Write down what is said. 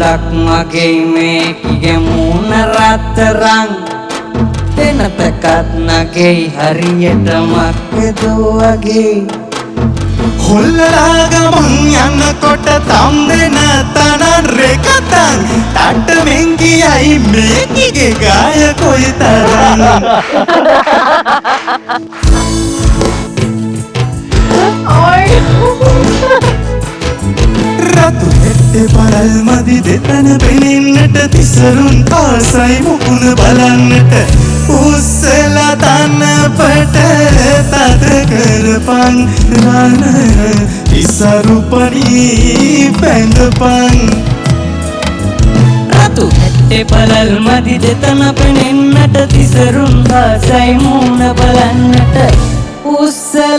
මලක් මගේ මේකිගේ මූණ රත්තරන් දෙනතකත් නගේ හරියට මක්කදෝ වගේ හොල්ලලා ගමන් යනකොට තම් දෙන තනන් රෙකතන් තට්ටමෙන් කියයි මේකිගේ ගාය කොයිතරම් රතු හෙට්ටේ පරල් මදි දෙතන පෙනෙන්නට තිසරුන් ආසයි මුකුණ බලන්නට උස්සලා තනපට තද කරපන් රන ඉසරුපණී පැඳපන් රතු හෙට්ටේ පරල් මදි දෙතන පෙනෙන්නට තිසරුන් ආසයි මුකුණ බලන්නට උස්සලා